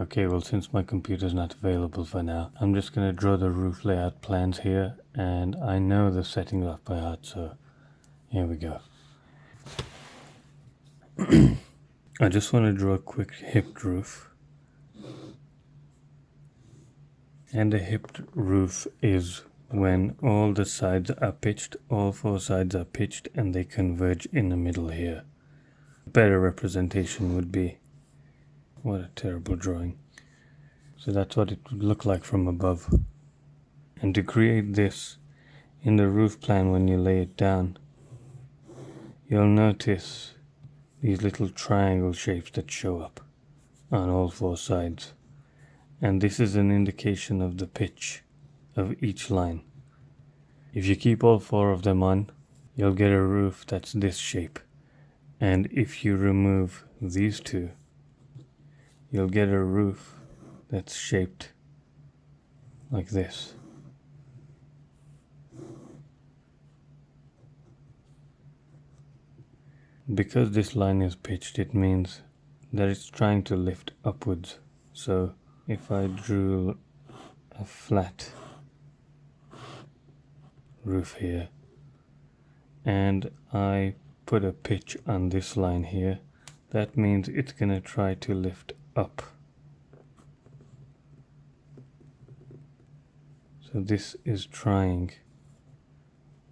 Okay, well, since my computer's not available for now, I'm just going to draw the roof layout plans here, and I know the settings off by heart, so here we go. I just want to draw a quick hipped roof. And a hipped roof is when all the sides are pitched, all four sides are pitched, and they converge in the middle here. A better representation would be... What a terrible drawing. So that's what it would look like from above. And to create this in the roof plan, when you lay it down, you'll notice these little triangle shapes that show up on all four sides. And this is an indication of the pitch of each line. If you keep all four of them on, you'll get a roof that's this shape. And if you remove these two, you'll get a roof that's shaped like this. Because this line is pitched, it means that it's trying to lift upwards. So if I drew a flat roof here and I put a pitch on this line here, that means it's going to try to lift up. So this is trying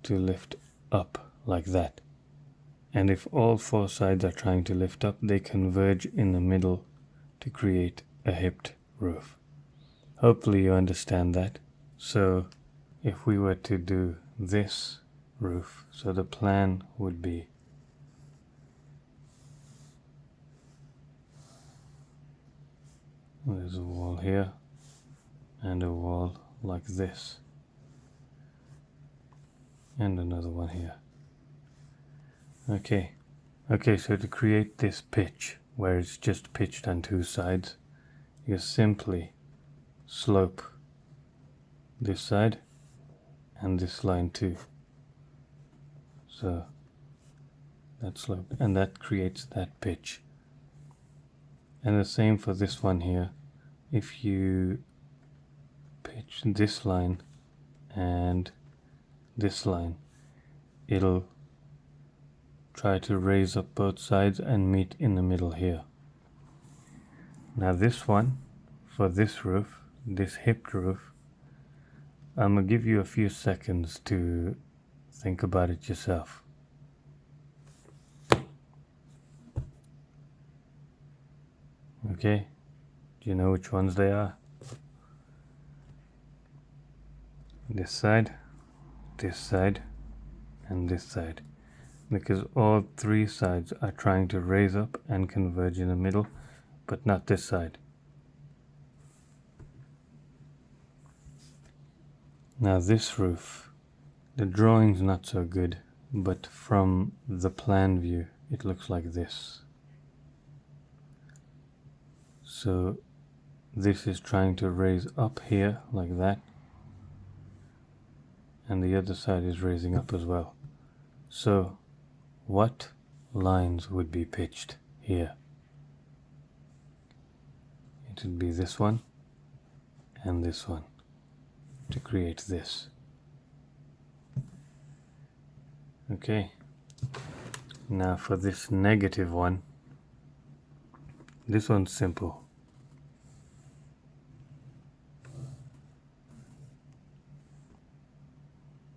to lift up like that. And if all four sides are trying to lift up, they converge in the middle to create a hipped roof. Hopefully you understand that. So if we were to do this roof, so the plan would be there's a wall here and a wall like this and another one here. Okay, so to create this pitch where it's just pitched on two sides, you simply slope this side and this line too. So that slope, and that creates that pitch. And the same for this one here. If you pitch this line and this line, it'll try to raise up both sides and meet in the middle here. Now this one, for this roof, this hipped roof, I'm going to give you a few seconds to think about it yourself. Okay, do you know which ones they are? This side, and this side. Because all three sides are trying to raise up and converge in the middle, but not this side. Now this roof, the drawing's not so good, but from the plan view it looks like this. So this is trying to raise up here like that, and the other side is raising up as well. So what lines would be pitched here? It would be this one and this one to create this. Okay, now for this negative one, this one's simple.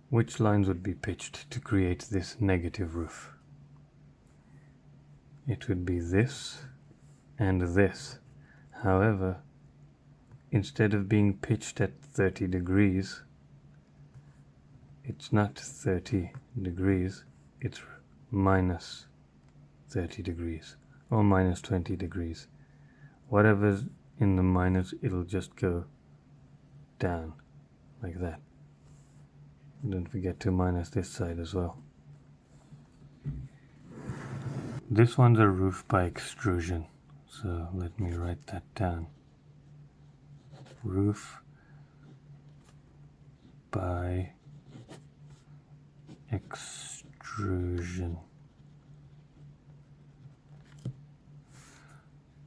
Which lines would be pitched to create this negative roof? It would be this and this. However, instead of being pitched at 30 degrees, it's not 30 degrees, it's minus 30 degrees or minus 20 degrees. Whatever's in the minus, it'll just go down like that. Don't forget to minus this side as well. This one's a roof by extrusion, so let me write that down. Roof by extrusion.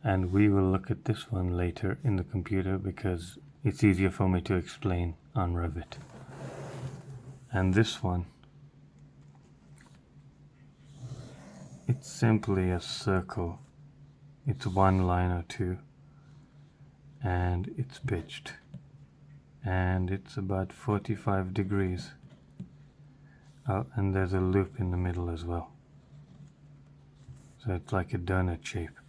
And we will look at this one later in the computer because it's easier for me to explain on Revit. And this one, it's simply a circle. It's one line or two, and it's pitched. And it's about 45 degrees. Oh, and there's a loop in the middle as well. So it's like a donut shape.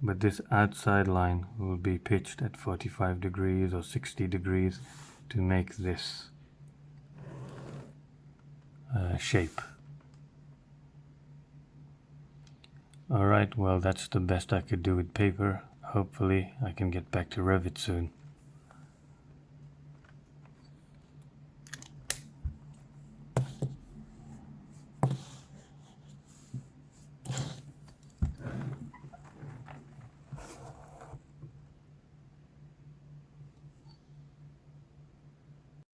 But this outside line will be pitched at 45 degrees or 60 degrees to make this shape. Alright, well that's the best I could do with paper. Hopefully I can get back to Revit soon.